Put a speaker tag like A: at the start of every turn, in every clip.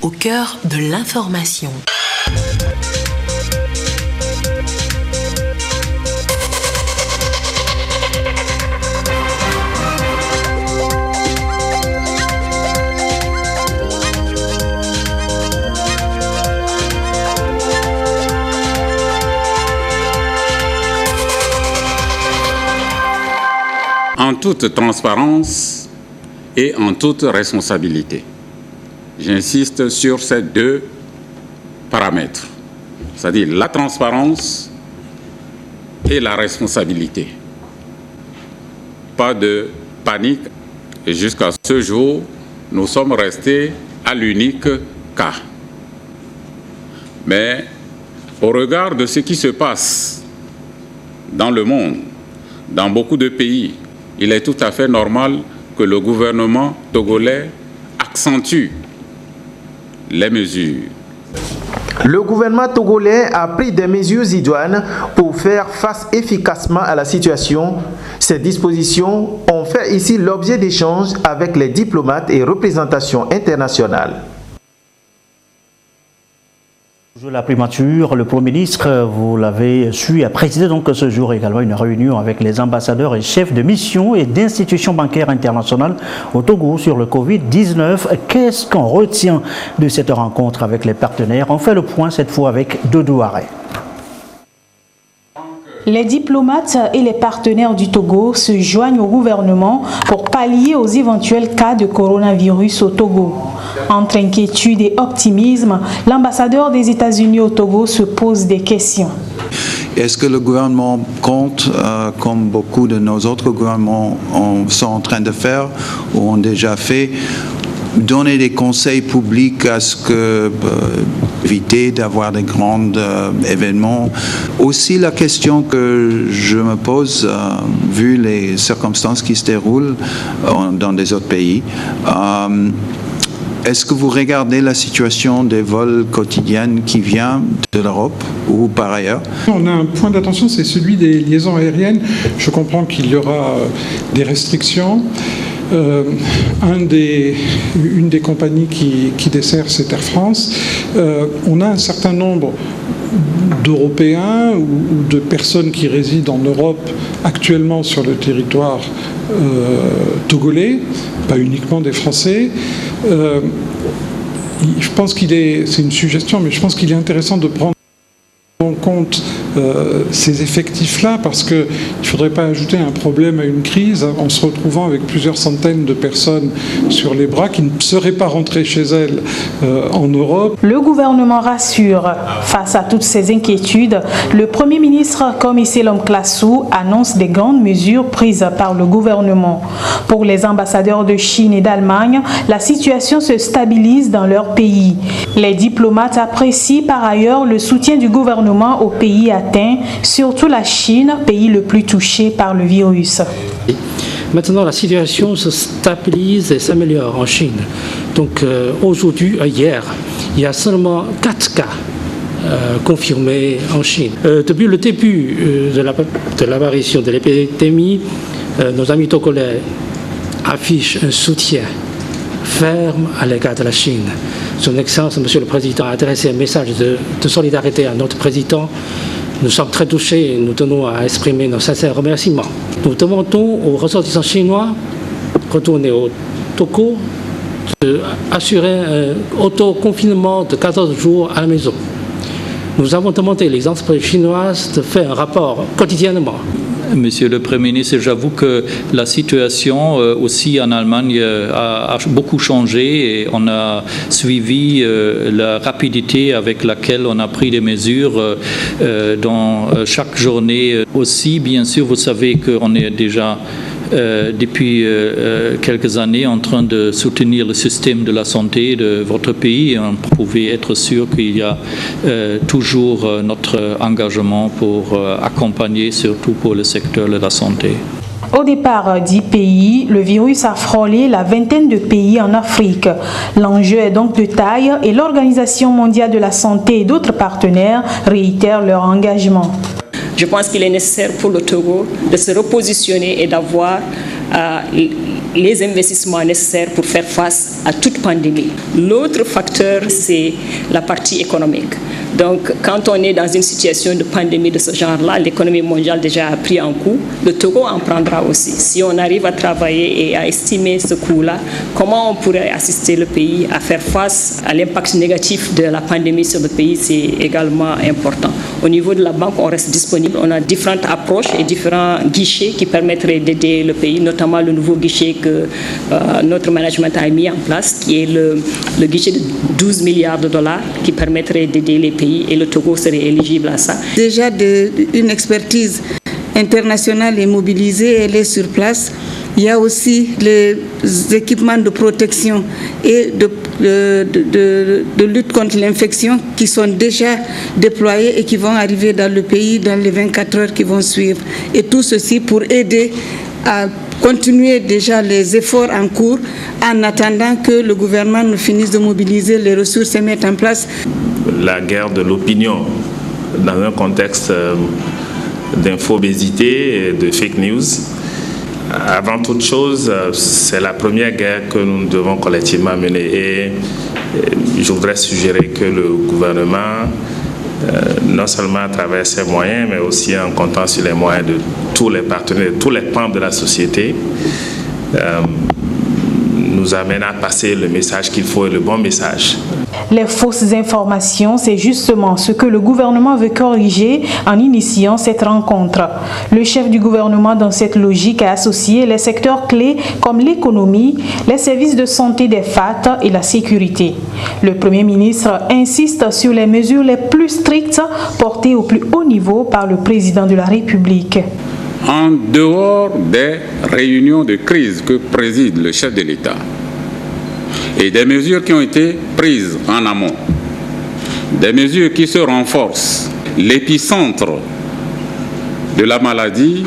A: au cœur de l'information.
B: En toute transparence et en toute responsabilité. J'insiste sur ces deux paramètres, c'est-à-dire la transparence et la responsabilité. Pas de panique. Et jusqu'à ce jour, nous sommes restés à l'unique cas. Mais au regard de ce qui se passe dans le monde, dans beaucoup de pays, il est tout à fait normal que le gouvernement togolais accentue les mesures.
C: Le gouvernement togolais a pris des mesures idoines pour faire face efficacement à la situation. Ces dispositions ont fait ici l'objet d'échanges avec les diplomates et représentations internationales.
D: La primature, le Premier ministre, vous l'avez su, a présidé donc ce jour également une réunion avec les ambassadeurs et chefs de mission et d'institutions bancaires internationales au Togo sur le Covid-19. Qu'est-ce qu'on retient de cette rencontre avec les partenaires? On fait le point cette fois avec Dodo Aré.
E: Les diplomates et les partenaires du Togo se joignent au gouvernement pour pallier aux éventuels cas de coronavirus au Togo. Entre inquiétude et optimisme, l'ambassadeur des États-Unis au Togo se pose des questions.
F: Est-ce que le gouvernement compte, comme beaucoup de nos autres gouvernements sont en train de faire ou ont déjà fait, donner des conseils publics à ce que éviter d'avoir des grands événements. Aussi la question que je me pose, vu les circonstances qui se déroulent dans des autres pays, est-ce que vous regardez la situation des vols quotidiens qui viennent de l'Europe ou par ailleurs?
G: On a un point d'attention, c'est celui des liaisons aériennes. Je comprends qu'il y aura des restrictions. Une des compagnies qui dessert, c'est Air France. On a un certain nombre d'Européens ou de personnes qui résident en Europe actuellement sur le territoire togolais, pas uniquement des Français. Je pense c'est une suggestion, mais je pense qu'il est intéressant de prendre en compte ces effectifs-là, parce qu'il ne faudrait pas ajouter un problème à une crise en se retrouvant avec plusieurs centaines de personnes sur les bras qui ne seraient pas rentrées chez elles en Europe.
E: Le gouvernement rassure. Face à toutes ces inquiétudes, le Premier ministre Komi Selom Klasu annonce des grandes mesures prises par le gouvernement. Pour les ambassadeurs de Chine et d'Allemagne, la situation se stabilise dans leur pays. Les diplomates apprécient par ailleurs le soutien du gouvernement aux pays atteints, surtout la Chine, pays le plus touché par le virus.
H: Maintenant, la situation se stabilise et s'améliore en Chine. Donc aujourd'hui, hier, il y a seulement 4 cas confirmés en Chine. Depuis le début de l'apparition de l'épidémie, nos amis togolais affichent un soutien ferme à l'égard de la Chine. Son Excellence, Monsieur le Président, a adressé un message de solidarité à notre Président. Nous sommes très touchés et nous tenons à exprimer nos sincères remerciements. Nous demandons aux ressortissants chinois retournés au Togo d'assurer un autoconfinement de 14 jours à la maison. Nous avons demandé aux entreprises chinoises de faire un rapport quotidiennement.
I: Monsieur le Premier ministre, j'avoue que la situation aussi en Allemagne a beaucoup changé et on a suivi la rapidité avec laquelle on a pris des mesures dans chaque journée. Aussi, bien sûr, vous savez qu'on est déjà depuis quelques années en train de soutenir le système de la santé de votre pays et on pouvait être sûr qu'il y a toujours notre engagement pour accompagner, surtout pour le secteur de la santé.
E: Au départ 10 pays, le virus a frôlé la vingtaine de pays en Afrique. L'enjeu est donc de taille et l'Organisation mondiale de la santé et d'autres partenaires réitèrent leur engagement.
J: Je pense qu'il est nécessaire pour le Togo de se repositionner et d'avoir les investissements nécessaires pour faire face à toute pandémie. L'autre facteur, c'est la partie économique. Donc, quand on est dans une situation de pandémie de ce genre-là, l'économie mondiale déjà a pris un coup, le Togo en prendra aussi. Si on arrive à travailler et à estimer ce coût-là, comment on pourrait assister le pays à faire face à l'impact négatif de la pandémie sur le pays, c'est également important. Au niveau de la banque, on reste disponible. On a différentes approches et différents guichets qui permettraient d'aider le pays, notamment le nouveau guichet que notre management a mis en place, qui est le guichet de 12 milliards de dollars qui permettrait d'aider les pays, et le Togo serait éligible à ça.
K: Déjà, une expertise internationale est mobilisée, elle est sur place. Il y a aussi les équipements de protection et de lutte contre l'infection qui sont déjà déployés et qui vont arriver dans le pays dans les 24 heures qui vont suivre. Et tout ceci pour aider à continuer déjà les efforts en cours en attendant que le gouvernement ne finisse de mobiliser les ressources et mettre en place.
L: La guerre de l'opinion dans un contexte d'infobésité et de fake news. Avant toute chose, c'est la première guerre que nous devons collectivement mener et je voudrais suggérer que le gouvernement, non seulement à travers ses moyens, mais aussi en comptant sur les moyens de tous les partenaires, de tous les pans de la société, nous amène à passer le message qu'il faut et le bon message.
E: Les fausses informations, c'est justement ce que le gouvernement veut corriger en initiant cette rencontre. Le chef du gouvernement, dans cette logique, a associé les secteurs clés comme l'économie, les services de santé des FAT et la sécurité. Le Premier ministre insiste sur les mesures les plus strictes portées au plus haut niveau par le président de la République.
B: En dehors des réunions de crise que préside le chef de l'État et des mesures qui ont été prises en amont, des mesures qui se renforcent, l'épicentre de la maladie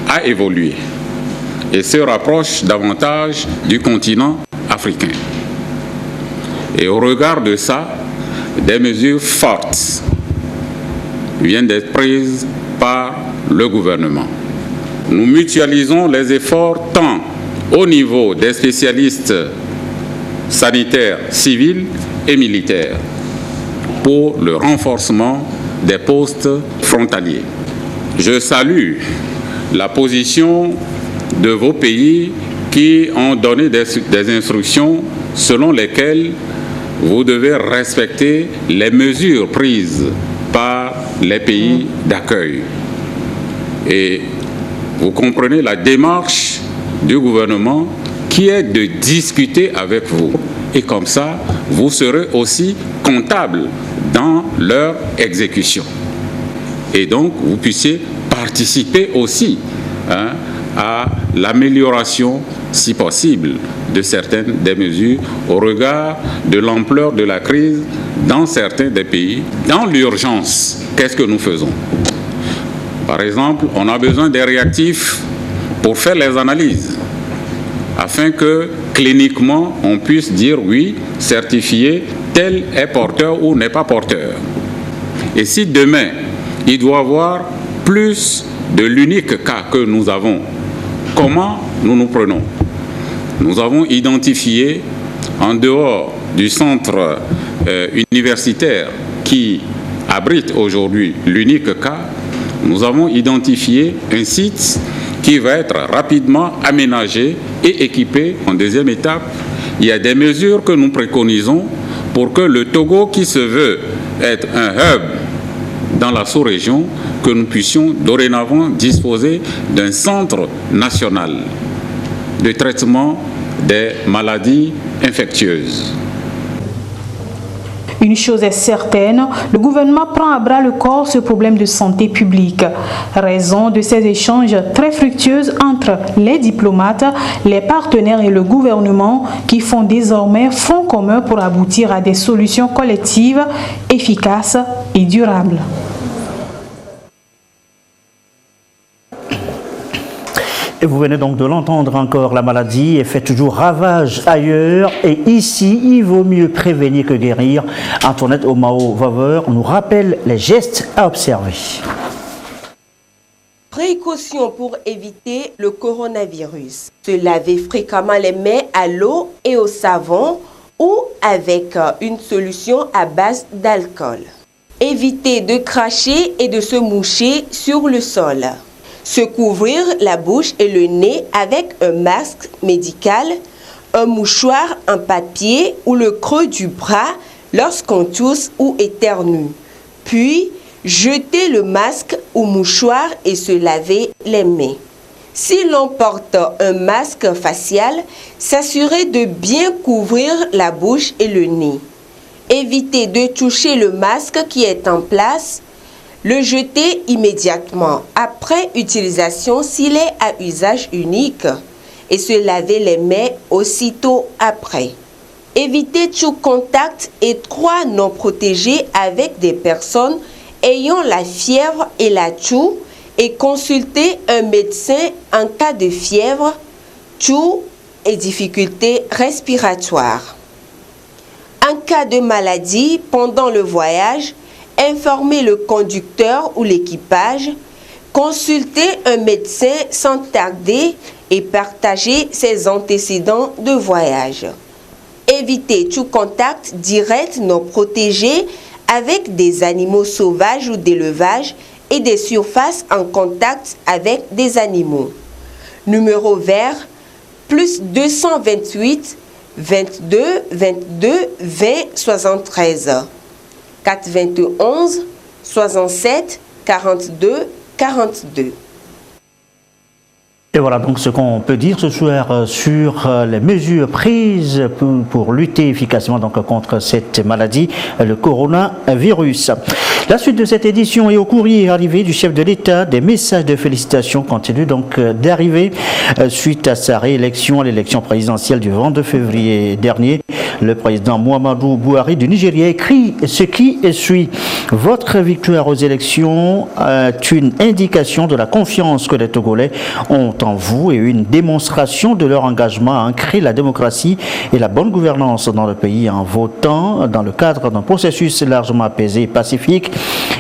B: a évolué et se rapproche davantage du continent africain. Et au regard de ça, des mesures fortes viennent d'être prises par le gouvernement. Nous mutualisons les efforts tant au niveau des spécialistes sanitaires, civils et militaires pour le renforcement des postes frontaliers. Je salue la position de vos pays qui ont donné des instructions selon lesquelles vous devez respecter les mesures prises par les pays d'accueil. Et vous comprenez la démarche du gouvernement qui est de discuter avec vous. Et comme ça, vous serez aussi comptable dans leur exécution. Et donc, vous puissiez participer aussi à l'amélioration, si possible, de certaines des mesures au regard de l'ampleur de la crise dans certains des pays. Dans l'urgence, qu'est-ce que nous faisons ? Par exemple, on a besoin des réactifs pour faire les analyses, afin que cliniquement, on puisse dire oui, certifier tel est porteur ou n'est pas porteur. Et si demain, il doit y avoir plus de l'unique cas que nous avons, comment nous nous prenons ? Nous avons identifié, en dehors du centre universitaire qui abrite aujourd'hui l'unique cas, nous avons identifié un site qui va être rapidement aménagé et équipé. En deuxième étape, il y a des mesures que nous préconisons pour que le Togo, qui se veut être un hub dans la sous-région, que nous puissions dorénavant disposer d'un centre national de traitement des maladies infectieuses.
E: Une chose est certaine, le gouvernement prend à bras le corps ce problème de santé publique. Raison de ces échanges très fructueux entre les diplomates, les partenaires et le gouvernement qui font désormais front commun pour aboutir à des solutions collectives, efficaces et durables.
D: Et vous venez donc de l'entendre encore, la maladie fait toujours ravage ailleurs et ici, il vaut mieux prévenir que guérir. Antoinette Omao-Vaveur nous rappelle les gestes à observer.
M: Précautions pour éviter le coronavirus. Se laver fréquemment les mains à l'eau et au savon ou avec une solution à base d'alcool. Éviter de cracher et de se moucher sur le sol. Se couvrir la bouche et le nez avec un masque médical, un mouchoir en papier ou le creux du bras lorsqu'on tousse ou éternue. Puis, jeter le masque ou mouchoir et se laver les mains. Si l'on porte un masque facial, s'assurer de bien couvrir la bouche et le nez. Éviter de toucher le masque qui est en place, le jeter immédiatement après utilisation s'il est à usage unique et se laver les mains aussitôt après. Éviter tout contact étroit non protégé avec des personnes ayant la fièvre et la toux et consulter un médecin en cas de fièvre, toux et difficultés respiratoires. En cas de maladie pendant le voyage, informer le conducteur ou l'équipage, consulter un médecin sans tarder et partager ses antécédents de voyage. Éviter tout contact direct non protégé avec des animaux sauvages ou d'élevage et des surfaces en contact avec des animaux. Numéro vert, plus 228 22 22 20 73 421 67 42 42.
D: Et voilà donc ce qu'on peut dire ce soir sur les mesures prises pour lutter efficacement donc contre cette maladie, le coronavirus. La suite de cette édition est au courrier arrivé du chef de l'État. Des messages de félicitations continuent donc d'arriver suite à sa réélection à l'élection présidentielle du 22 février dernier. Le président Muhammadu Buhari du Nigeria écrit ce qui suit. Votre victoire aux élections est une indication de la confiance que les Togolais ont en vous et une démonstration de leur engagement à ancrer la démocratie et la bonne gouvernance dans le pays en votant dans le cadre d'un processus largement apaisé et pacifique.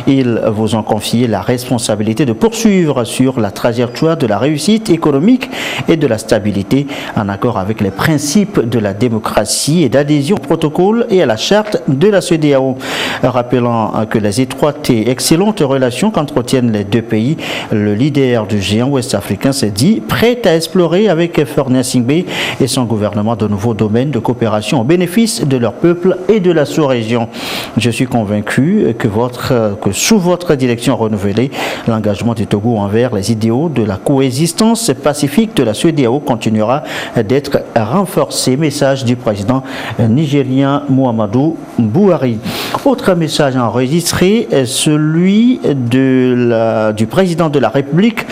D: Ils vous ont confié la responsabilité de poursuivre sur la trajectoire de la réussite économique et de la stabilité en accord avec les principes de la démocratie et d'adhésion au protocole et à la charte de la CEDEAO. Rappelant que les étroites et excellentes relations qu'entretiennent les deux pays, le leader du géant ouest-africain s'est dit prêt à explorer avec Faure Gnassingbé et son gouvernement de nouveaux domaines de coopération au bénéfice de leur peuple et de la sous-région. Je suis convaincu que sous votre direction renouvelée, l'engagement du Togo envers les idéaux de la coexistence pacifique de la CEDEAO continuera d'être renforcé. Message du président nigérien Muhammadu Buhari. Autre message enregistré, celui du président de la République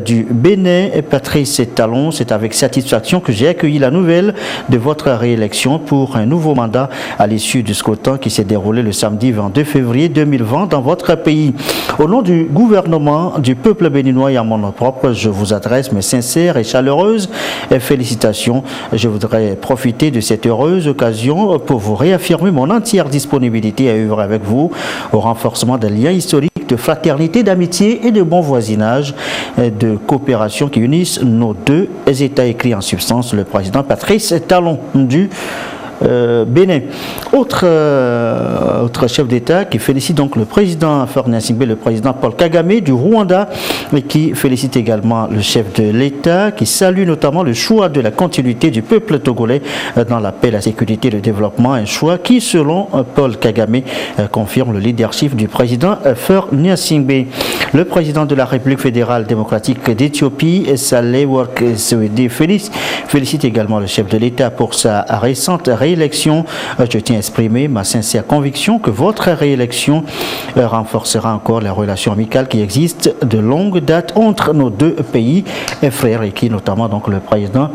D: du Bénin, Patrice Talon. C'est avec satisfaction que j'ai accueilli la nouvelle de votre réélection pour un nouveau mandat à l'issue du scrutin qui s'est déroulé le samedi 22 février 2020 dans votre pays. Au nom du gouvernement, du peuple béninois et à mon nom propre, je vous adresse mes sincères et chaleureuses félicitations. Je voudrais profiter de cette heureuse occasion pour vous réaffirmer mon entière disponibilité à œuvrer avec vous au renforcement des liens historiques de fraternité, d'amitié et de bon voisinage, de coopération qui unissent nos deux États, écrit en substance le président Patrice Talon du Bénin. Autre chef d'État qui félicite donc le président Faure Gnassingbé, le président Paul Kagame du Rwanda, et qui félicite également le chef de l'État, qui salue notamment le choix de la continuité du peuple togolais dans la paix, la sécurité et le développement, un choix qui, selon Paul Kagame, confirme le leadership du président Faure Gnassingbé. Le président de la République fédérale démocratique d'Éthiopie, Sahle-Work Zewde, félicite également le chef de l'État pour sa récente réélection. Je tiens à exprimer ma sincère conviction que votre réélection renforcera encore les relations amicales qui existent de longue date entre nos deux pays et frères, et qui notamment donc le président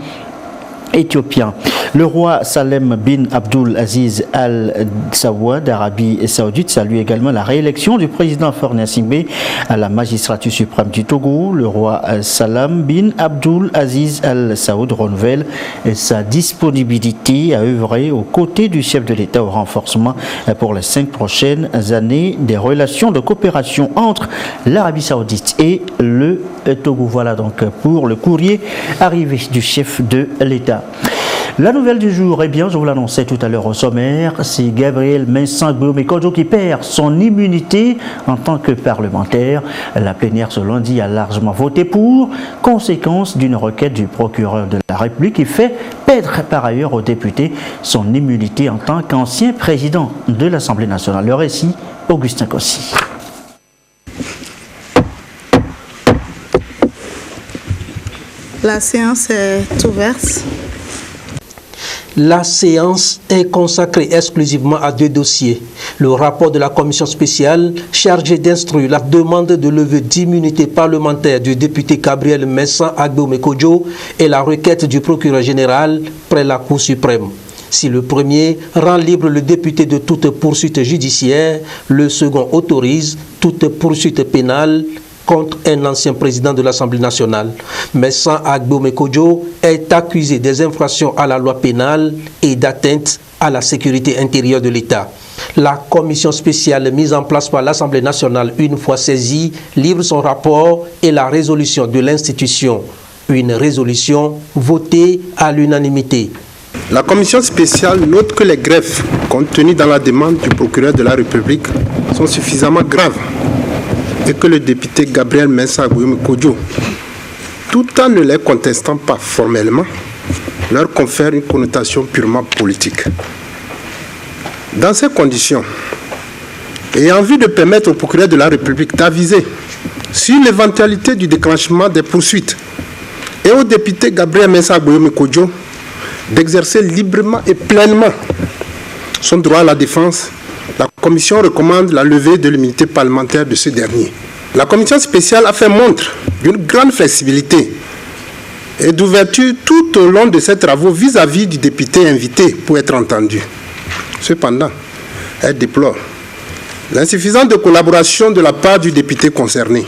D: éthiopien. Le roi Salem bin Abdul Aziz Al Saoud d'Arabie Saoudite salue également la réélection du président Faure Gnassingbé à la magistrature suprême du Togo. Le roi Salem bin Abdul Aziz Al Saoud renouvelle sa disponibilité à œuvrer aux côtés du chef de l'État au renforcement pour les 5 prochaines années des relations de coopération entre l'Arabie Saoudite et le Togo. Voilà donc pour le courrier arrivé du chef de l'État. La nouvelle du jour, eh bien, je vous l'annonçais tout à l'heure au sommaire, c'est Gabriel Mensah-Guillaume-Kodjo qui perd son immunité en tant que parlementaire. La plénière ce lundi a largement voté pour, conséquence d'une requête du procureur de la République qui fait perdre par ailleurs au député son immunité en tant qu'ancien président de l'Assemblée nationale. Le récit, Augustin Kossi.
N: La séance est ouverte.
O: La séance est consacrée exclusivement à 2 dossiers. Le rapport de la commission spéciale chargée d'instruire la demande de levée d'immunité parlementaire du député Gabriel Mensah-Guillaume-Kodjo et la requête du procureur général près la Cour suprême. Si le premier rend libre le député de toute poursuite judiciaire, le second autorise toute poursuite pénale contre un ancien président de l'Assemblée nationale. Mensah-Guillaume-Kodjo est accusé des infractions à la loi pénale et d'atteinte à la sécurité intérieure de l'État. La commission spéciale mise en place par l'Assemblée nationale, une fois saisie, livre son rapport et la résolution de l'institution. Une résolution votée à l'unanimité.
P: La commission spéciale note que les greffes contenues dans la demande du procureur de la République sont suffisamment graves et que le député Gabriel Mensah-Guillaume-Kodjo, tout en ne les contestant pas formellement, leur confère une connotation purement politique. Dans ces conditions, et en vue de permettre au procureur de la République d'aviser sur l'éventualité du déclenchement des poursuites et au député Gabriel Mensah-Guillaume-Kodjo d'exercer librement et pleinement son droit à la défense, la Commission recommande la levée de l'immunité parlementaire de ce dernier. La Commission spéciale a fait montre d'une grande flexibilité et d'ouverture tout au long de ses travaux vis-à-vis du député invité pour être entendu. Cependant, elle déplore l'insuffisance de collaboration de la part du député concerné.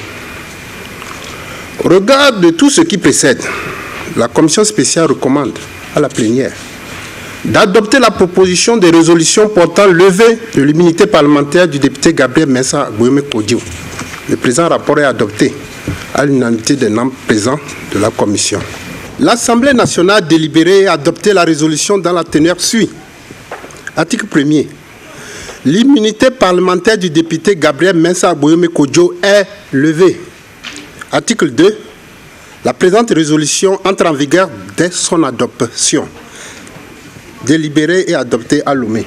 P: Au regard de tout ce qui précède, la Commission spéciale recommande à la plénière d'adopter la proposition de résolution portant levée de l'immunité parlementaire du député Gabriel Mensah-Guillaume-Kodjo. Le présent rapport est adopté à l'unanimité des membres présents de la commission. L'Assemblée nationale a délibéré et adopté la résolution dans la teneur suit. Article 1er. L'immunité parlementaire du député Gabriel Mensah-Guillaume-Kodjo est levée. Article 2. La présente résolution entre en vigueur dès son adoption. Délibéré et adopté à Lomé.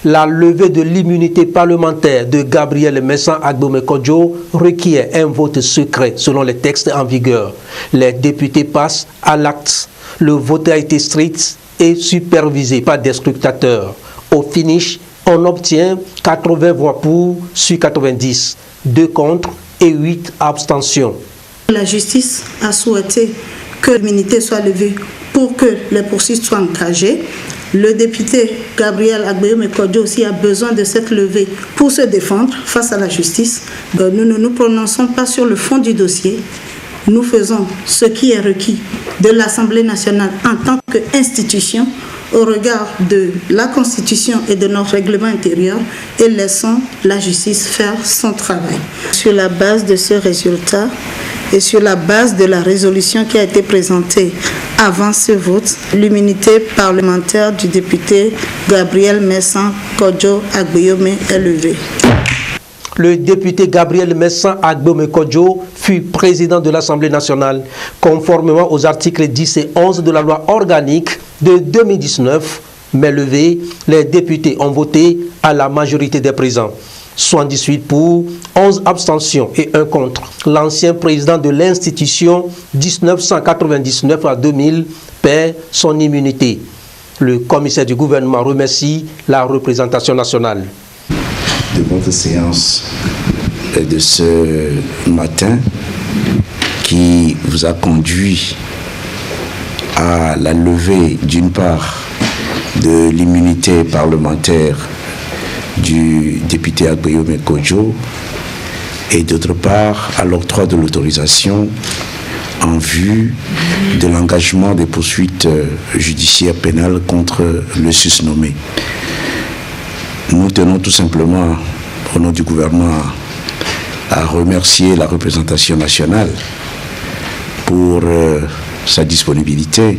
O: La levée de l'immunité parlementaire de Gabriel Mensah-Guillaume-Kodjo requiert un vote secret selon les textes en vigueur. Les députés passent à l'acte. Le vote a été strict et supervisé par des scrutateurs. Au finish, on obtient 80 voix pour sur 90, 2 contre et 8 abstentions.
N: La justice a souhaité que l'immunité soit levée pour que les poursuites soient engagées. Le député Gabriel Guillaume-Kodjo aussi a besoin de cette levée pour se défendre face à la justice. Nous ne nous prononçons pas sur le fond du dossier. Nous faisons ce qui est requis de l'Assemblée nationale en tant qu'institution au regard de la Constitution et de notre règlement intérieur et laissons la justice faire son travail. Sur la base de ce résultat et sur la base de la résolution qui a été présentée avant ce vote, l'immunité parlementaire du député Gabriel Mensah-Kodjo Guillaume est levée.
O: Le député Gabriel Mensah-Guillaume-Kodjo fut président de l'Assemblée nationale, conformément aux articles 10 et 11 de la loi organique de 2019. Mais levé, les députés ont voté à la majorité des présents. 78 pour, 11 abstentions et 1 contre. L'ancien président de l'institution 1999 à 2000 perd son immunité. Le commissaire du gouvernement remercie la représentation nationale.
Q: De votre séance de ce matin qui vous a conduit à la levée, d'une part, de l'immunité parlementaire du député Agbeyomi Kodjo et d'autre part à l'octroi de l'autorisation en vue de l'engagement des poursuites judiciaires pénales contre le susnommé. Nous tenons tout simplement, au nom du gouvernement, à remercier la représentation nationale pour sa disponibilité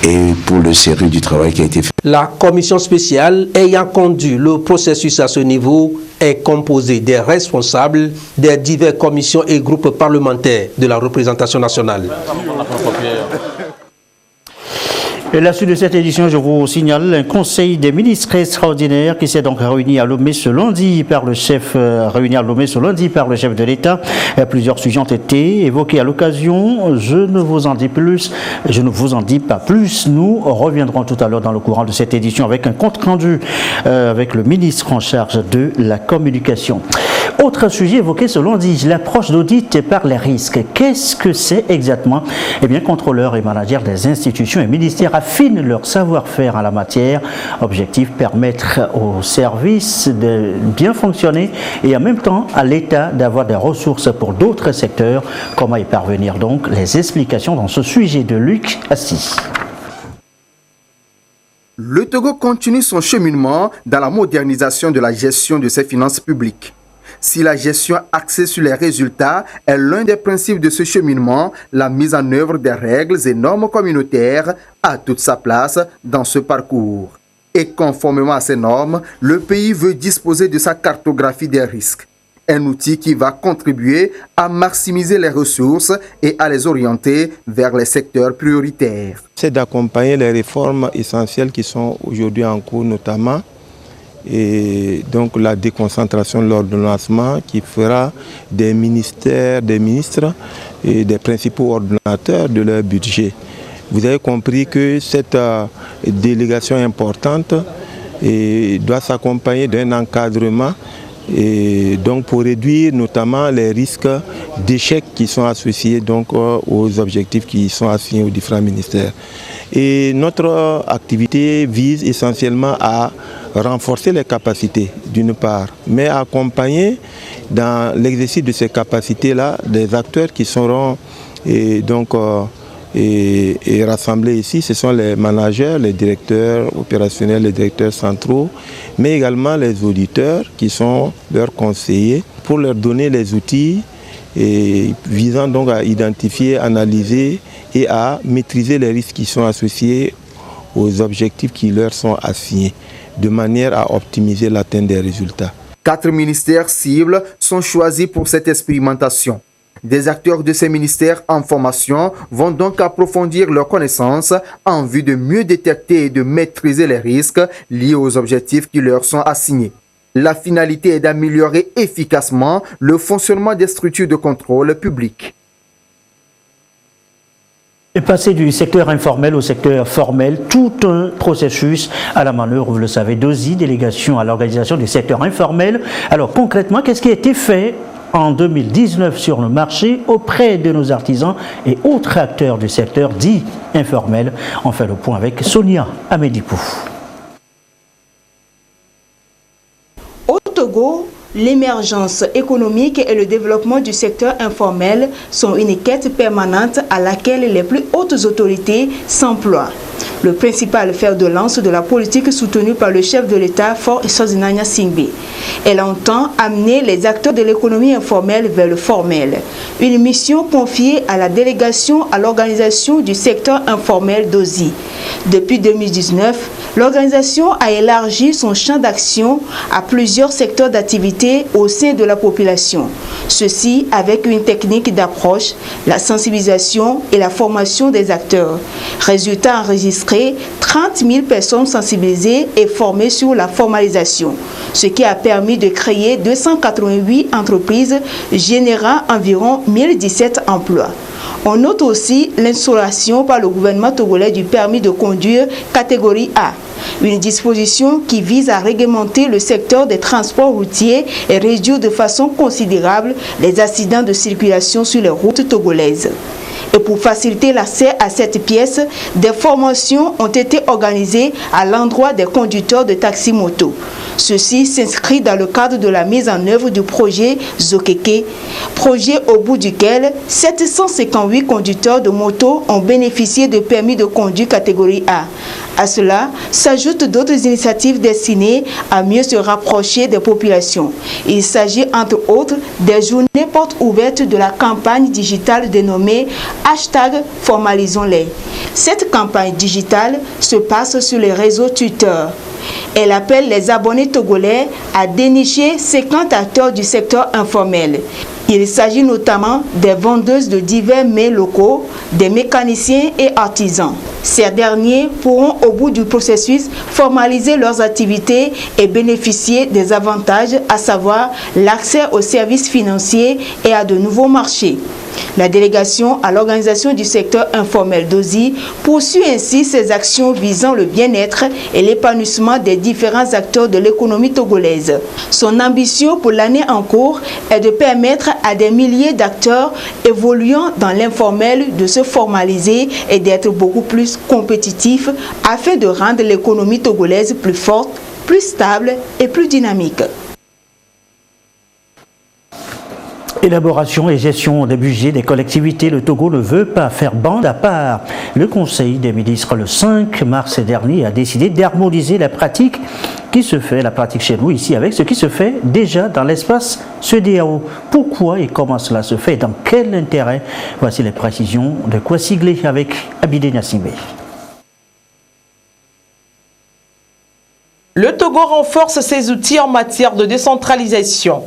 Q: et pour le sérieux du travail qui a été fait.
O: La commission spéciale ayant conduit le processus à ce niveau est composée des responsables des diverses commissions et groupes parlementaires de la représentation nationale.
D: Et la suite de cette édition, je vous signale un conseil des ministres extraordinaire qui s'est donc réuni à Lomé ce lundi par le chef de l'État. Plusieurs sujets ont été évoqués à l'occasion. Je ne vous en dis pas plus. Nous reviendrons tout à l'heure dans le courant de cette édition avec un compte rendu avec le ministre en charge de la communication. Autre sujet évoqué ce lundi, l'approche d'audit par les risques. Qu'est-ce que c'est exactement? Eh bien, contrôleurs et managers des institutions et ministères affinent leur savoir-faire en la matière. Objectif, permettre aux services de bien fonctionner et en même temps à l'État d'avoir des ressources pour d'autres secteurs. Comment y parvenir donc? Les explications dans ce sujet de Luc Assis.
R: Le Togo continue son cheminement dans la modernisation de la gestion de ses finances publiques. Si la gestion axée sur les résultats est l'un des principes de ce cheminement, la mise en œuvre des règles et normes communautaires a toute sa place dans ce parcours. Et conformément à ces normes, le pays veut disposer de sa cartographie des risques. Un outil qui va contribuer à maximiser les ressources et à les orienter vers les secteurs prioritaires.
S: C'est d'accompagner les réformes essentielles qui sont aujourd'hui en cours, notamment et donc la déconcentration de l'ordonnancement qui fera des ministères, des ministres et des principaux ordonnateurs de leur budget. Vous avez compris que cette délégation importante doit s'accompagner d'un encadrement et donc pour réduire notamment les risques d'échecs qui sont associés donc aux objectifs qui sont assignés aux différents ministères. Et notre activité vise essentiellement à renforcer les capacités d'une part, mais à accompagner dans l'exercice de ces capacités-là des acteurs qui seront rassemblés ici. Ce sont les managers, les directeurs opérationnels, les directeurs centraux, mais également les auditeurs qui sont leurs conseillers pour leur donner les outils visant donc à identifier, analyser et à maîtriser les risques qui sont associés aux objectifs qui leur sont assignés, de manière à optimiser l'atteinte des résultats.
R: 4 ministères cibles sont choisis pour cette expérimentation. Des acteurs de ces ministères en formation vont donc approfondir leurs connaissances en vue de mieux détecter et de maîtriser les risques liés aux objectifs qui leur sont assignés. La finalité est d'améliorer efficacement le fonctionnement des structures de contrôle public.
D: Et passer du secteur informel au secteur formel, tout un processus à la manœuvre, vous le savez, DOSI, délégation à l'organisation du secteur informel. Alors concrètement, qu'est-ce qui a été fait en 2019 sur le marché auprès de nos artisans et autres acteurs du secteur dit informel? On fait le point avec Sonia Amédipou.
T: Au Togo, l'émergence économique et le développement du secteur informel sont une quête permanente à laquelle les plus hautes autorités s'emploient. Le principal fer de lance de la politique soutenue par le chef de l'État, Faure Essozinanya Singbe. Elle entend amener les acteurs de l'économie informelle vers le formel. Une mission confiée à la délégation à l'organisation du secteur informel d'OSI. Depuis 2019, l'organisation a élargi son champ d'action à plusieurs secteurs d'activité au sein de la population. Ceci avec une technique d'approche, la sensibilisation et la formation des acteurs. Résultat enregistré, 30 000 personnes sensibilisées et formées sur la formalisation, ce qui a permis de créer 288 entreprises générant environ 1017 emplois. On note aussi l'instauration par le gouvernement togolais du permis de conduire catégorie A, une disposition qui vise à réglementer le secteur des transports routiers et réduire de façon considérable les accidents de circulation sur les routes togolaises. Et pour faciliter l'accès à cette pièce, des formations ont été organisées à l'endroit des conducteurs de taxi-moto. Ceci s'inscrit dans le cadre de la mise en œuvre du projet Zokeke, projet au bout duquel 758 conducteurs de moto ont bénéficié de permis de conduire catégorie A. À cela s'ajoutent d'autres initiatives destinées à mieux se rapprocher des populations. Il s'agit entre autres des journées portes ouvertes de la campagne digitale dénommée #Formalisons-les. Cette campagne digitale se passe sur les réseaux Twitter. Elle appelle les abonnés togolais à dénicher 50 acteurs du secteur informel. Il s'agit notamment des vendeuses de divers mets locaux, des mécaniciens et artisans. Ces derniers pourront au bout du processus formaliser leurs activités et bénéficier des avantages, à savoir l'accès aux services financiers et à de nouveaux marchés. La délégation à l'organisation du secteur informel d'OSI poursuit ainsi ses actions visant le bien-être et l'épanouissement des différents acteurs de l'économie togolaise. Son ambition pour l'année en cours est de permettre à des milliers d'acteurs évoluant dans l'informel de se formaliser et d'être beaucoup plus compétitifs afin de rendre l'économie togolaise plus forte, plus stable et plus dynamique.
D: Élaboration et gestion des budgets des collectivités, le Togo ne veut pas faire bande à part. Le Conseil des ministres, le 5 mars dernier, a décidé d'harmoniser la pratique chez nous ici avec ce qui se fait déjà dans l'espace CEDEAO. Pourquoi et comment cela se fait et dans quel intérêt? Voici les précisions de Kwasiglé avec Abidé Nassimé.
U: Le Togo renforce ses outils en matière de décentralisation.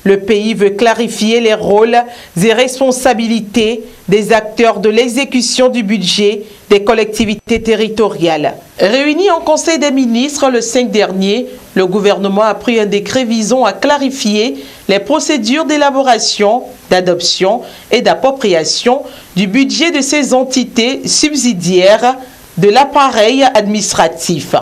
U: Le pays veut clarifier les rôles et responsabilités des acteurs de l'exécution du budget des collectivités territoriales. Réuni en Conseil des ministres le 5 dernier, le gouvernement a pris un décret visant à clarifier les procédures d'élaboration, d'adoption et d'appropriation du budget de ces entités subsidiaires de l'appareil administratif.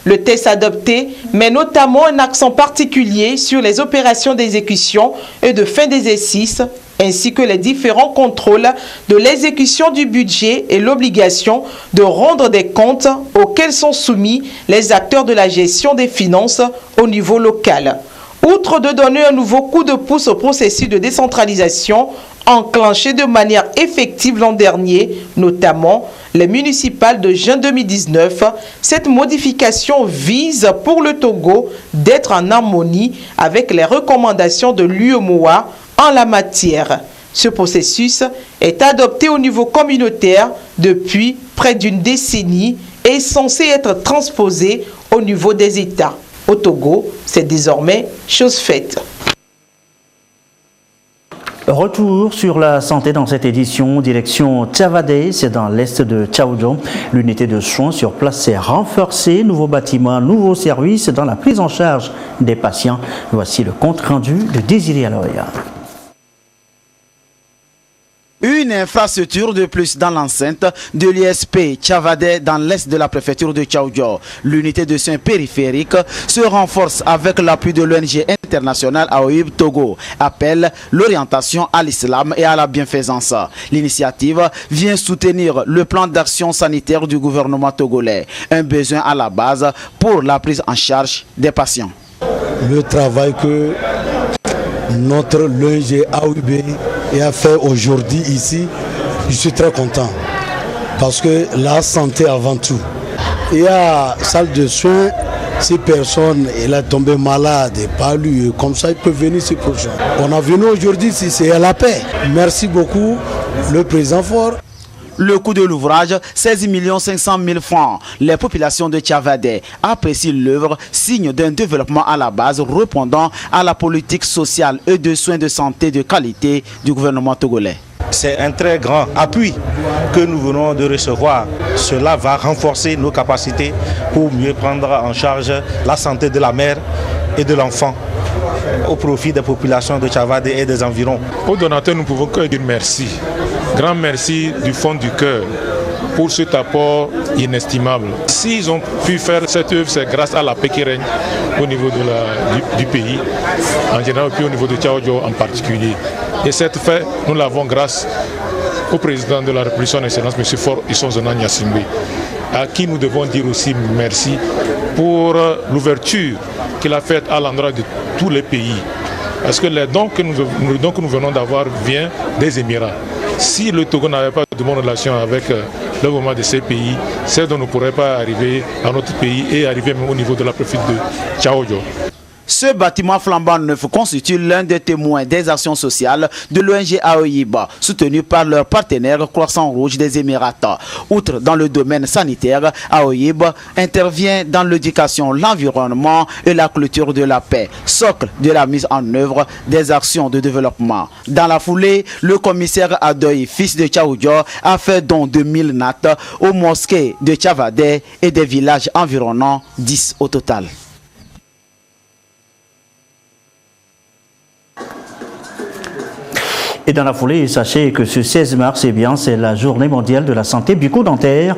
U: Le texte adopté met notamment un accent particulier sur les opérations d'exécution et de fin d'exercice, ainsi que les différents contrôles de l'exécution du budget et l'obligation de rendre des comptes auxquels sont soumis les acteurs de la gestion des finances au niveau local. Outre de donner un nouveau coup de pouce au processus de décentralisation enclenché de manière effective l'an dernier, notamment les municipales de juin 2019, cette modification vise pour le Togo d'être en harmonie avec les recommandations de l'UEMOA en la matière. Ce processus est adopté au niveau communautaire depuis près d'une décennie et est censé être transposé au niveau des États. Au Togo, c'est désormais chose faite.
D: Retour sur la santé dans cette édition, direction Tchavadé, c'est dans l'est de Tchaoudjon. L'unité de soins sur place s'est renforcée, nouveau bâtiment, nouveaux services dans la prise en charge des patients. Voici le compte rendu de Désiré Aloya.
V: Une infrastructure de plus dans l'enceinte de l'ISP Tchavadé dans l'est de la préfecture de Tchaoudjon. L'unité de soins périphériques se renforce avec l'appui de l'ONG internationale AOIB Togo, appelle l'orientation à l'islam et à la bienfaisance. L'initiative vient soutenir le plan d'action sanitaire du gouvernement togolais, un besoin à la base pour la prise en charge des patients.
W: Le travail que notre l'ONG AOIB a fait aujourd'hui ici, je suis très content parce que la santé avant tout. Il y a salle de soins, si personne est tombé malade, pas lui, comme ça il peut venir ce prochain. On a venu aujourd'hui, c'est à la paix. Merci beaucoup, le président Fort.
V: Le coût de l'ouvrage, 16 500 000 francs. Les populations de Tchavadé apprécient l'œuvre, signe d'un développement à la base répondant à la politique sociale et de soins de santé de qualité du gouvernement togolais.
X: C'est un très grand appui que nous venons de recevoir. Cela va renforcer nos capacités pour mieux prendre en charge la santé de la mère et de l'enfant au profit des populations de Tchavadé et des environs.
Y: Aux donateurs, nous pouvons que dire merci. Grand merci du fond du cœur pour cet apport inestimable. S'ils ont pu faire cette œuvre, c'est grâce à la paix qui règne au niveau du pays, en général, et puis au niveau de Tchaoudjon en particulier. Et cette fait, nous l'avons grâce au président de la République, son Excellence, M. Faure Issonzona Gnassingbé, à qui nous devons dire aussi merci pour l'ouverture qu'il a faite à l'endroit de tous les pays. Parce que les dons que nous venons d'avoir viennent des Émirats. Si le Togo n'avait pas de bonnes relations avec le gouvernement de ces pays, ces dons ne pourraient pas arriver à notre pays et arriver même au niveau de la préfecture de Tchaoudjo.
V: Ce bâtiment flambant neuf constitue l'un des témoins des actions sociales de l'ONG AOIB, soutenu par leur partenaire Croissant-Rouge des Émirats. Outre dans le domaine sanitaire, AOIB intervient dans l'éducation, l'environnement et la culture de la paix, socle de la mise en œuvre des actions de développement. Dans la foulée, le commissaire Adoy, fils de Tchaoudjo, a fait don de 1000 nattes aux mosquées de Tchavadé et des villages environnants, 10 au total.
D: Et dans la foulée, sachez que ce 16 mars, c'est la journée mondiale de la santé bucco-dentaire.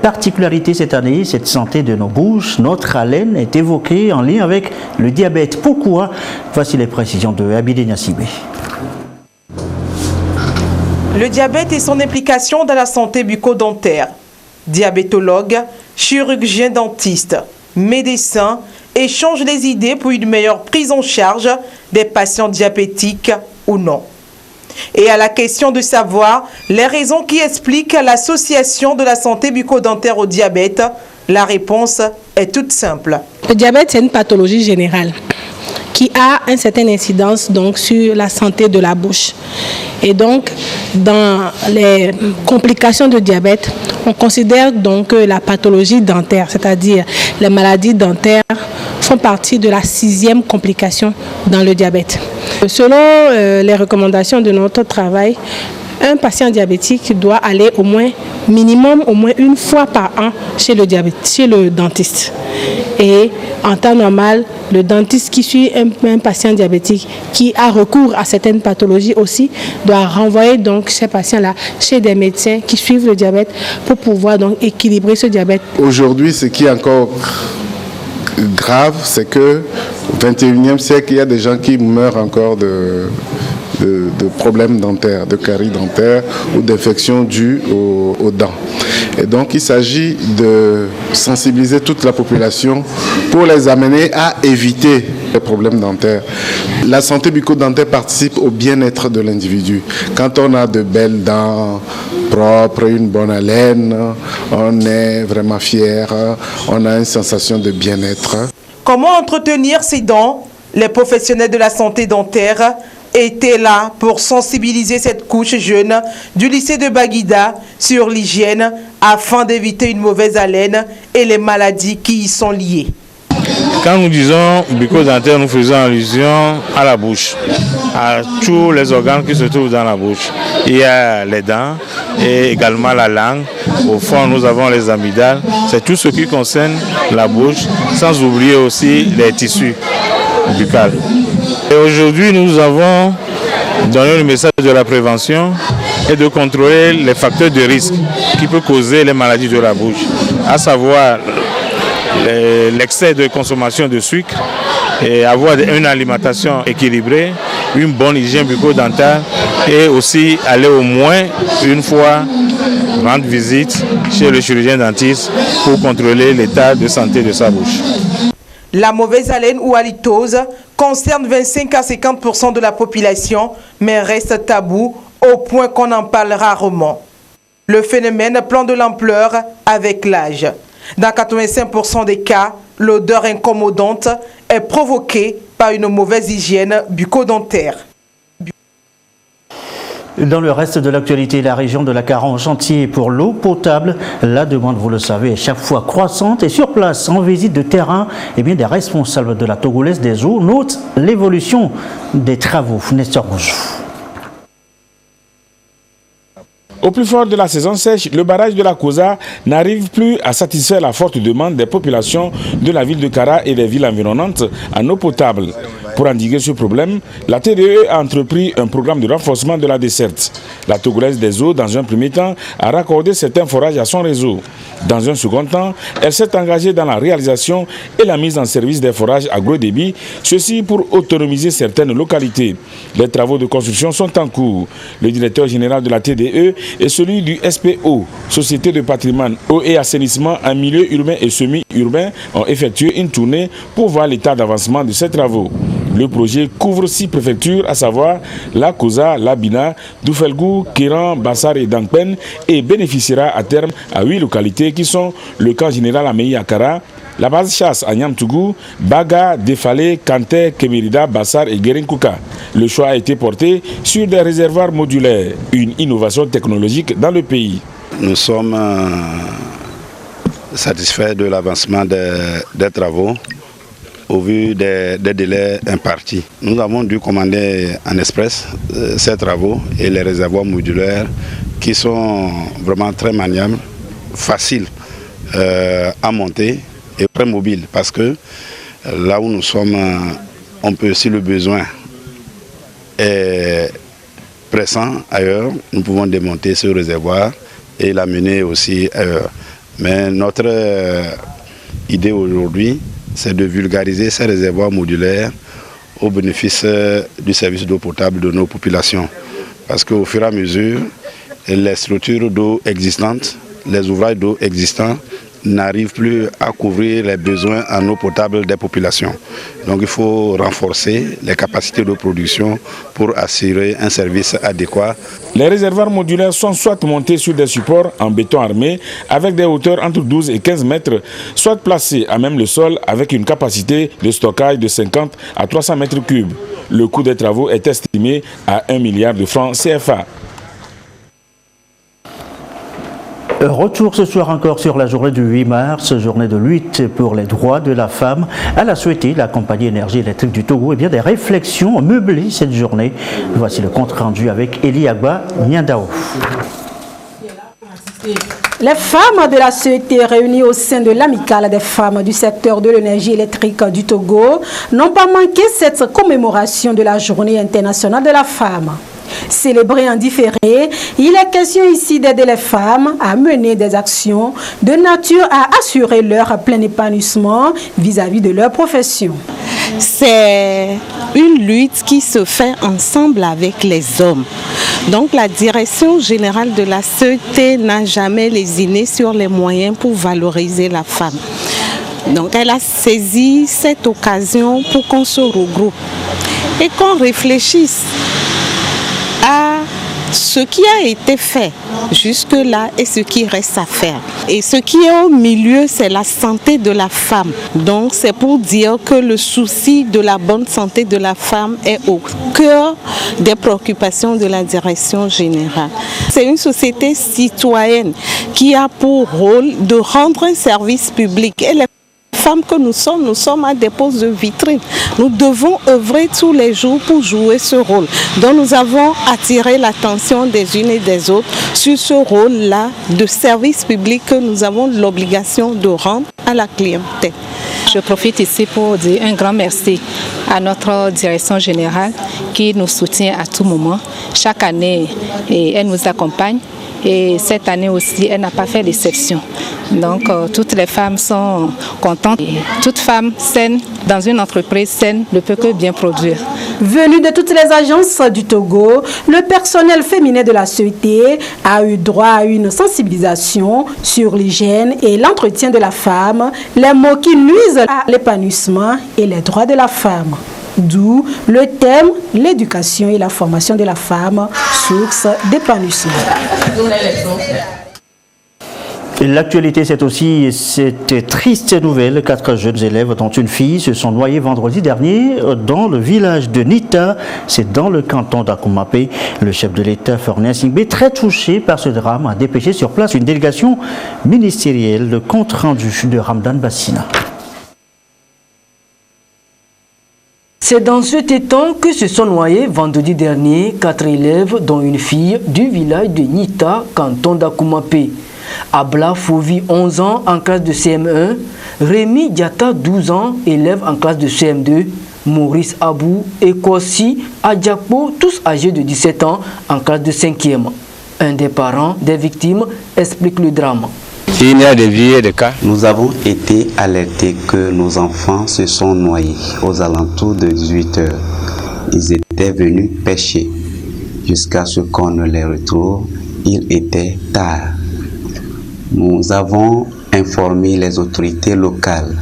D: Particularité cette année, cette santé de nos bouches, notre haleine est évoquée en lien avec le diabète. Pourquoi? Voici les précisions de Abidé Gnassingbé.
U: Le diabète et son implication dans la santé bucco-dentaire. Diabétologues, chirurgiens dentistes, médecins échangent les idées pour une meilleure prise en charge des patients diabétiques ou non. Et à la question de savoir les raisons qui expliquent l'association de la santé bucco-dentaire au diabète, la réponse est toute simple.
A: Le diabète, c'est une pathologie générale qui a une certaine incidence donc, sur la santé de la bouche. Et donc, dans les complications de diabète, on considère donc que la pathologie dentaire, c'est-à-dire les maladies dentaires, font partie de la 6e complication dans le diabète. Selon les recommandations de notre travail, un patient diabétique doit aller au moins une fois par an chez le dentiste. Et en temps normal, le dentiste qui suit un patient diabétique qui a recours à certaines pathologies aussi doit renvoyer donc ces patients-là chez des médecins qui suivent le diabète pour pouvoir donc équilibrer ce diabète.
C: Aujourd'hui, ce qui est encore grave, c'est que au XXIe siècle, il y a des gens qui meurent encore de problèmes dentaires, de caries dentaires ou d'infections dues aux dents. Et donc, il s'agit de sensibiliser toute la population pour les amener à éviter les problèmes dentaires. La santé bucco-dentaire participe au bien-être de l'individu. Quand on a de belles dents propres, une bonne haleine, on est vraiment fier, on a une sensation de bien-être.
U: Comment entretenir ses dents? Les professionnels de la santé dentaire étaient là pour sensibiliser cette couche jeune du lycée de Baguida sur l'hygiène afin d'éviter une mauvaise haleine et les maladies qui y sont liées.
X: Quand nous disons bucco-dentaire, nous faisons allusion à la bouche, à tous les organes qui se trouvent dans la bouche. Il y a les dents et également la langue. Au fond, nous avons les amygdales. C'est tout ce qui concerne la bouche, sans oublier aussi les tissus buccaux. Et aujourd'hui, nous avons donné le message de la prévention et de contrôler les facteurs de risque qui peuvent causer les maladies de la bouche, à savoir l'excès de consommation de sucre et avoir une alimentation équilibrée, une bonne hygiène bucco-dentaire et aussi aller au moins une fois rendre visite chez le chirurgien dentiste pour contrôler l'état de santé de sa bouche.
U: La mauvaise haleine ou halitose concerne 25 à 50% de la population, mais reste tabou au point qu'on en parle rarement. Le phénomène prend de l'ampleur avec l'âge. Dans 85% des cas, l'odeur incommodante est provoquée par une mauvaise hygiène bucco-dentaire.
D: Dans le reste de l'actualité, la région de la Caron, chantier pour l'eau potable. La demande, vous le savez, est chaque fois croissante. Et sur place, en visite de terrain, des responsables de la Togolaise des eaux notent l'évolution des travaux. Nestor Boujou.
F: Au plus fort de la saison sèche, le barrage de la Kosa n'arrive plus à satisfaire la forte demande des populations de la ville de Kara et des villes environnantes en eau potable. Pour endiguer ce problème, la TDE a entrepris un programme de renforcement de la desserte. La Togolaise des eaux, dans un premier temps, a raccordé certains forages à son réseau. Dans un second temps, elle s'est engagée dans la réalisation et la mise en service des forages à gros débit, ceci pour autonomiser certaines localités. Les travaux de construction sont en cours. Le directeur général de la TDE et celui du SPO, Société de patrimoine, eau et assainissement en milieu urbain et semi-urbain, ont effectué une tournée pour voir l'état d'avancement de ces travaux. Le projet couvre 6 préfectures, à savoir la Kosa, la Bina, Doufelgou, Kéran, Bassar et Dangpen, et bénéficiera à terme à 8 localités qui sont le camp général à Meïakara, la base chasse à Nyamtougou, Baga, Defale, Kanté, Kemerida, Bassar et Guerinkouka. Le choix a été porté sur des réservoirs modulaires, une innovation technologique dans le pays.
G: Nous sommes satisfaits de l'avancement des travaux au vu des délais impartis. Nous avons dû commander en express ces travaux et les réservoirs modulaires qui sont vraiment très maniables, faciles à monter et très mobiles parce que là où nous sommes, on peut, si le besoin est pressant ailleurs, nous pouvons démonter ce réservoir et l'amener aussi ailleurs. Mais notre idée aujourd'hui, c'est de vulgariser ces réservoirs modulaires au bénéfice du service d'eau potable de nos populations. Parce qu'au fur et à mesure, les structures d'eau existantes, les ouvrages d'eau existants n'arrivent plus à couvrir les besoins en eau potable des populations. Donc il faut renforcer les capacités de production pour assurer un service adéquat.
F: Les réservoirs modulaires sont soit montés sur des supports en béton armé avec des hauteurs entre 12 et 15 mètres, soit placés à même le sol avec une capacité de stockage de 50 à 300 mètres cubes. Le coût des travaux est estimé à 1 milliard de francs CFA.
D: Retour ce soir encore sur la journée du 8 mars, journée de lutte pour les droits de la femme. Elle a souhaité la compagnie énergie électrique du Togo et bien des réflexions ont meublé cette journée. Voici le compte rendu avec Eli Agba Nyandao.
H: Les femmes de la CET réunies au sein de l'amicale des femmes du secteur de l'énergie électrique du Togo n'ont pas manqué cette commémoration de la journée internationale de la femme. Célébrée en différé, il est question ici d'aider les femmes à mener des actions de nature à assurer leur plein épanouissement vis-à-vis de leur profession.
I: C'est une lutte qui se fait ensemble avec les hommes. Donc la direction générale de la CET n'a jamais lésiné sur les moyens pour valoriser la femme. Donc elle a saisi cette occasion pour qu'on se regroupe et qu'on réfléchisse à ce qui a été fait jusque-là et ce qui reste à faire. Et ce qui est au milieu, c'est la santé de la femme. Donc c'est pour dire que le souci de la bonne santé de la femme est au cœur des préoccupations de la direction générale. C'est une société citoyenne qui a pour rôle de rendre un service public. Et les femmes que nous sommes à des postes de vitrine. Nous devons œuvrer tous les jours pour jouer ce rôle. Donc nous avons attiré l'attention des unes et des autres sur ce rôle-là de service public que nous avons l'obligation de rendre à la clientèle.
J: Je profite ici pour dire un grand merci à notre direction générale qui nous soutient à tout moment. Chaque année, elle nous accompagne. Et cette année aussi, elle n'a pas fait d'exception. Donc, toutes les femmes sont contentes. Et toute femme saine, dans une entreprise saine, ne peut que bien produire.
H: Venu de toutes les agences du Togo, le personnel féminin de la CET a eu droit à une sensibilisation sur l'hygiène et l'entretien de la femme, les mots qui nuisent à l'épanouissement et les droits de la femme. D'où le thème « L'éducation et la formation de la femme, source d'épanouissement ».
D: L'actualité, c'est aussi cette triste nouvelle. 4 jeunes élèves, dont une fille, se sont noyés vendredi dernier dans le village de Nita. C'est dans le canton d'Akoumapé. Le chef de l'État, Forné Singbe, très touché par ce drame, a dépêché sur place une délégation ministérielle. Le compte rendu de Ramdan Bassina.
K: C'est dans cet étang que se sont noyés vendredi dernier 4 élèves, dont une fille du village de Nita, canton d'Akoumapé. Abla Fouvi, 11 ans, en classe de CM1, Rémi Diata, 12 ans, élève en classe de CM2, Maurice Abou et Kossi Adjakpo, tous âgés de 17 ans, en classe de 5e. Un des parents des victimes explique le drame.
B: Nous avons été alertés que nos enfants se sont noyés aux alentours de 18 h. Ils étaient venus pêcher. Jusqu'à ce qu'on ne les retrouve, il était tard. Nous avons informé les autorités locales.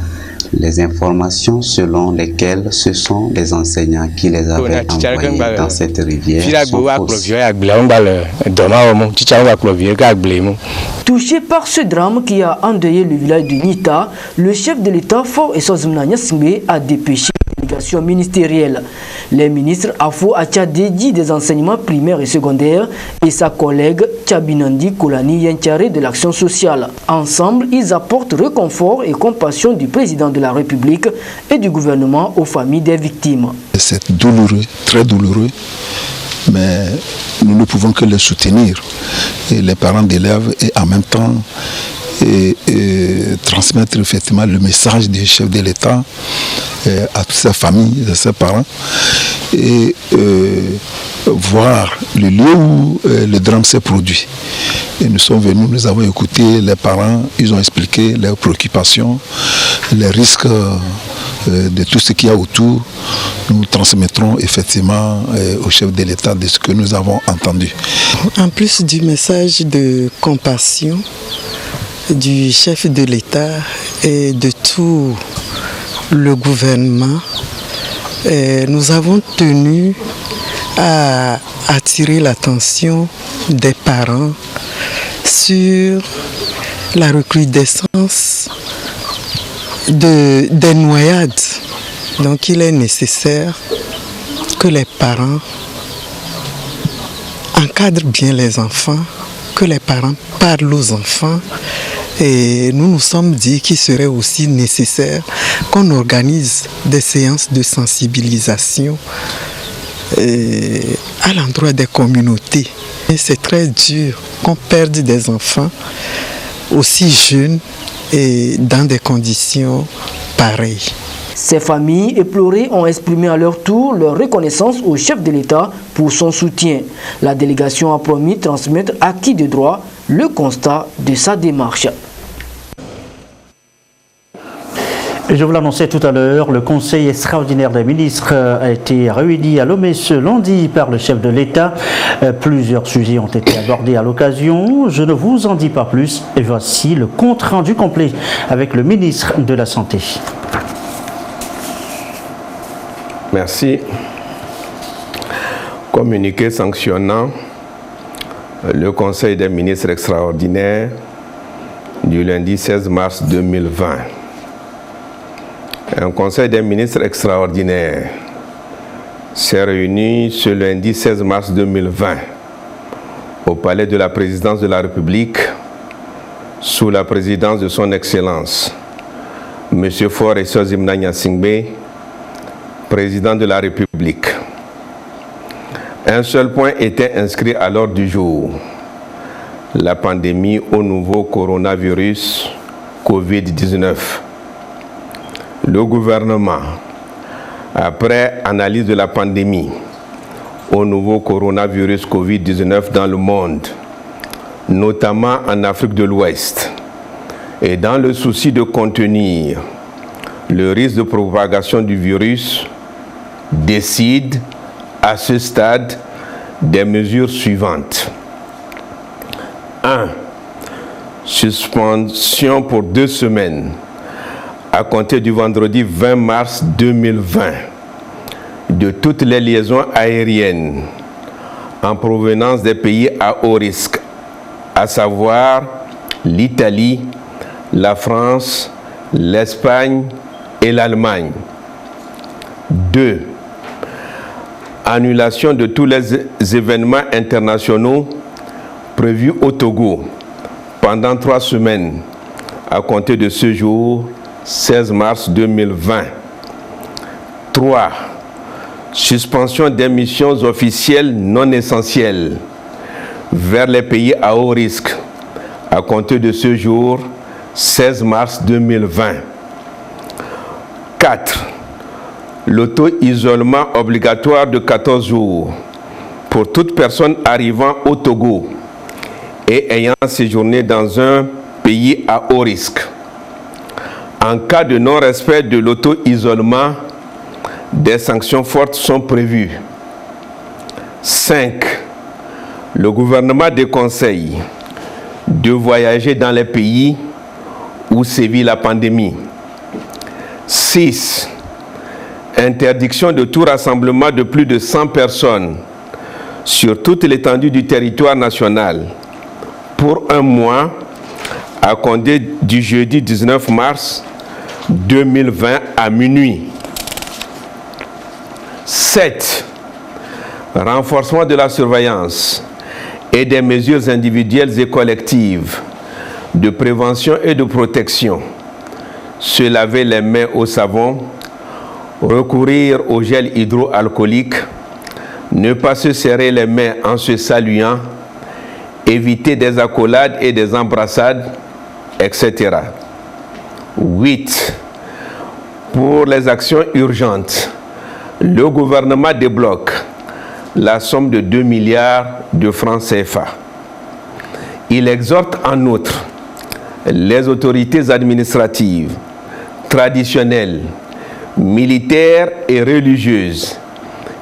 B: Les informations selon lesquelles ce sont les enseignants qui les avaient envoyés dans cette rivière sont fausses.
K: Touché par ce drame qui a endeuillé le village de Nita, le chef de l'État, Faure Essozimna Gnassingbé, a dépêché une délégation ministérielle. Les ministres Afo Achadedi des enseignements primaires et secondaires et sa collègue Tchabinandi Kolani Yenchare de l'action sociale. Ensemble, ils apportent réconfort et compassion du président de la République et du gouvernement aux familles des victimes.
E: C'est douloureux, très douloureux, mais nous ne pouvons que les soutenir, et les parents d'élèves, et en même temps transmettre effectivement le message du chef de l'État à toute sa famille, à ses parents, et voir le lieu où le drame s'est produit. Et nous sommes venus, nous avons écouté les parents, ils ont expliqué leurs préoccupations, les risques de tout ce qu'il y a autour. Nous transmettrons effectivement au chef de l'État de ce que nous avons entendu.
L: En plus du message de compassion du chef de l'État et de tout le gouvernement, nous avons tenu à attirer l'attention des parents sur la recrudescence des noyades. Donc il est nécessaire que les parents encadrent bien les enfants, que les parents parlent aux enfants. Et nous nous sommes dit qu'il serait aussi nécessaire qu'on organise des séances de sensibilisation à l'endroit des communautés. Et c'est très dur qu'on perde des enfants aussi jeunes et dans des conditions pareilles.
K: Ces familles éplorées ont exprimé à leur tour leur reconnaissance au chef de l'État pour son soutien. La délégation a promis de transmettre à qui de droit le constat de sa démarche.
D: Je vous l'annonçais tout à l'heure, le Conseil extraordinaire des ministres a été réuni à Lomé ce lundi par le chef de l'État. Plusieurs sujets ont été abordés à l'occasion. Je ne vous en dis pas plus. Et voici le compte rendu complet avec le ministre de la Santé.
M: Merci. Communiqué sanctionnant le Conseil des ministres extraordinaire du lundi 16 mars 2020. Un Conseil des ministres extraordinaire s'est réuni ce lundi 16 mars 2020 au palais de la présidence de la République sous la présidence de son Excellence M. Faure Essozimna Gnassingbé, président de la République. Un seul point était inscrit à l'ordre du jour: la pandémie au nouveau coronavirus Covid-19. Le gouvernement, après analyse de la pandémie au nouveau coronavirus Covid-19 dans le monde, notamment en Afrique de l'Ouest, et dans le souci de contenir le risque de propagation du virus, décide à ce stade des mesures suivantes. 1. Suspension pour 2 semaines à compter du vendredi 20 mars 2020 de toutes les liaisons aériennes en provenance des pays à haut risque, à savoir l'Italie, la France, l'Espagne et l'Allemagne. 2. Annulation de tous les événements internationaux prévus au Togo pendant 3 semaines à compter de ce jour 16 mars 2020. 3. Suspension des missions officielles non essentielles vers les pays à haut risque à compter de ce jour 16 mars 2020. 4. l'auto-isolement obligatoire de 14 jours pour toute personne arrivant au Togo et ayant séjourné dans un pays à haut risque. En cas de non-respect de l'auto-isolement, des sanctions fortes sont prévues. 5. Le gouvernement déconseille de voyager dans les pays où sévit la pandémie. 6. Interdiction de tout rassemblement de plus de 100 personnes sur toute l'étendue du territoire national pour un mois à compter du jeudi 19 mars 2020 à minuit. 7. Renforcement de la surveillance et des mesures individuelles et collectives de prévention et de protection. Se laver les mains au savon, recourir au gel hydroalcoolique, ne pas se serrer les mains en se saluant, éviter des accolades et des embrassades, etc. 8. Pour les actions urgentes, le gouvernement débloque la somme de 2 milliards de francs CFA. Il exhorte en outre les autorités administratives, traditionnelles, militaires et religieuses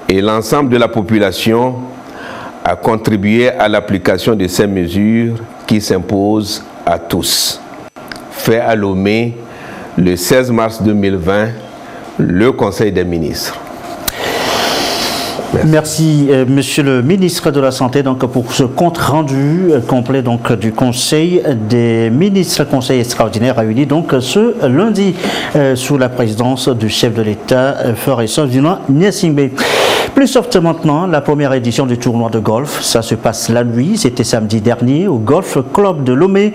M: et l'ensemble de la population à contribuer à l'application de ces mesures qui s'imposent à tous. Fait à Lomé le 16 mars 2020, le Conseil des ministres.
D: Merci, Monsieur le ministre de la Santé, donc, pour ce compte rendu complet donc, du Conseil des ministres, Conseil extraordinaire réuni donc, ce lundi sous la présidence du chef de l'État, Faure-Essence-du-Nord, Gnassingbé. Plus soft maintenant, la première édition du tournoi de golf, ça se passe la nuit, c'était samedi dernier au Golf Club de Lomé,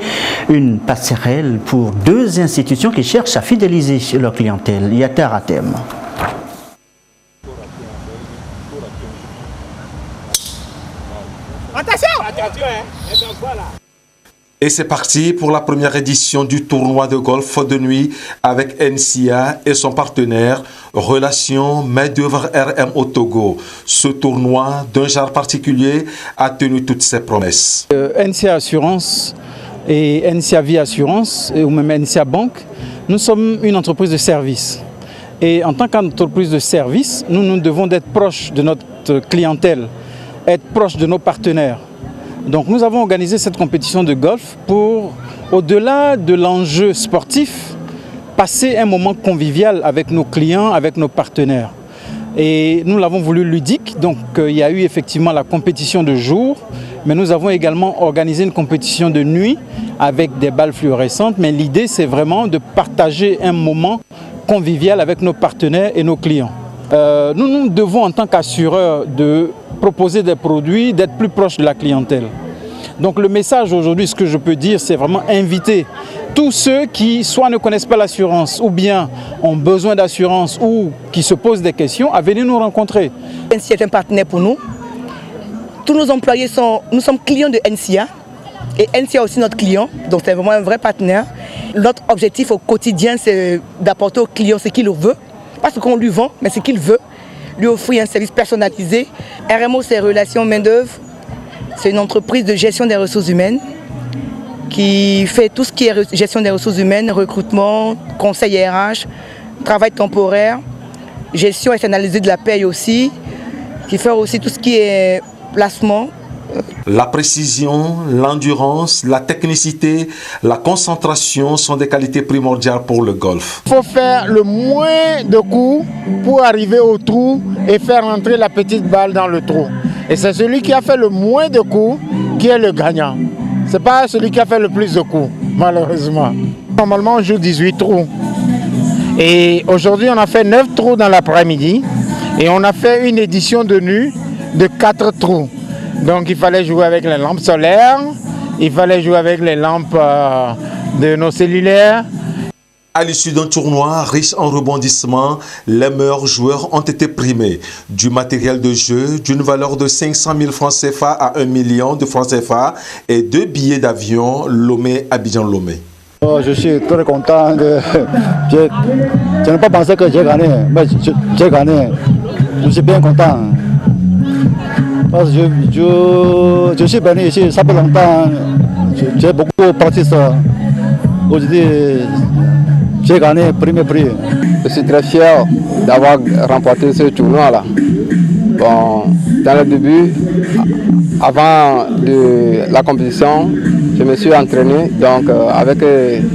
D: une passerelle pour deux institutions qui cherchent à fidéliser leur clientèle. Yater Atem.
N: Et c'est parti pour la première édition du tournoi de golf de nuit avec NCA et son partenaire Relations Main-d'œuvre RM au Togo. Ce tournoi d'un genre particulier a tenu toutes ses promesses.
O: NCA Assurance et NCA Vie Assurance ou même NCA Banque, nous sommes une entreprise de service. Et en tant qu'entreprise de service, nous devons être proches de notre clientèle, être proches de nos partenaires. Donc nous avons organisé cette compétition de golf pour, au-delà de l'enjeu sportif, passer un moment convivial avec nos clients, avec nos partenaires. Et nous l'avons voulu ludique, donc il y a eu effectivement la compétition de jour, mais nous avons également organisé une compétition de nuit avec des balles fluorescentes. Mais l'idée, c'est vraiment de partager un moment convivial avec nos partenaires et nos clients. Nous devons en tant qu'assureurs de proposer des produits, d'être plus proche de la clientèle. Donc le message aujourd'hui, ce que je peux dire, c'est vraiment inviter tous ceux qui soit ne connaissent pas l'assurance ou bien ont besoin d'assurance ou qui se posent des questions à venir nous rencontrer.
P: NCA est un partenaire pour nous. Tous nos employés nous sommes clients de NCA et NCA aussi notre client, donc c'est vraiment un vrai partenaire. Notre objectif au quotidien, c'est d'apporter au client ce qu'il veut, pas ce qu'on lui vend, mais ce qu'il veut. Lui offrir un service personnalisé. RMO, c'est Relations Main-d'œuvre. C'est une entreprise de gestion des ressources humaines qui fait tout ce qui est gestion des ressources humaines, recrutement, conseil RH, travail temporaire, gestion externalisée de la paye aussi, qui fait aussi tout ce qui est placement.
N: La précision, l'endurance, la technicité, la concentration sont des qualités primordiales pour le golf.
Q: Il faut faire le moins de coups pour arriver au trou et faire entrer la petite balle dans le trou. Et c'est celui qui a fait le moins de coups qui est le gagnant. Ce n'est pas celui qui a fait le plus de coups, malheureusement. Normalement, on joue 18 trous. Et aujourd'hui, on a fait 9 trous dans l'après-midi. Et on a fait une édition de nuit de 4 trous. Donc il fallait jouer avec les lampes solaires, il fallait jouer avec les lampes de nos cellulaires.
N: À l'issue d'un tournoi riche en rebondissements, les meilleurs joueurs ont été primés. Du matériel de jeu d'une valeur de 500 000 francs CFA à 1 million de francs CFA et 2 billets d'avion Lomé-Abidjan-Lomé.
R: Je suis très content. Je n'ai pas pensé que j'ai gagné, mais j'ai gagné. Je suis bien content. Parce que je suis venu ici, ça fait longtemps. J'ai beaucoup pratiqué. Aujourd'hui, j'ai gagné le premier prix.
S: Je suis très fier d'avoir remporté ce tournoi-là. Bon, dans le début, avant la compétition, je me suis entraîné donc, avec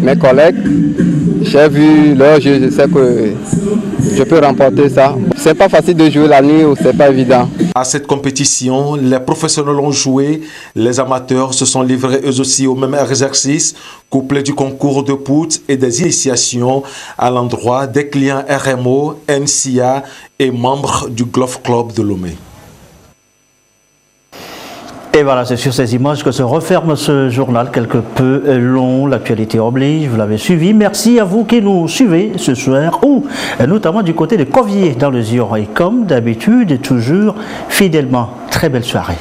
S: mes collègues. J'ai vu leur jeu, je sais que je peux remporter ça. C'est pas facile de jouer la nuit, c'est pas évident.
N: À cette compétition, les professionnels ont joué, les amateurs se sont livrés eux aussi au même exercice, couplé du concours de poutres et des initiations à l'endroit des clients RMO, NCA et membres du Golf Club de Lomé.
D: Et voilà, c'est sur ces images que se referme ce journal quelque peu long. L'actualité oblige, vous l'avez suivi. Merci à vous qui nous suivez ce soir, ou notamment du côté de Covier dans le Zion. Et comme d'habitude, toujours fidèlement, très belle soirée.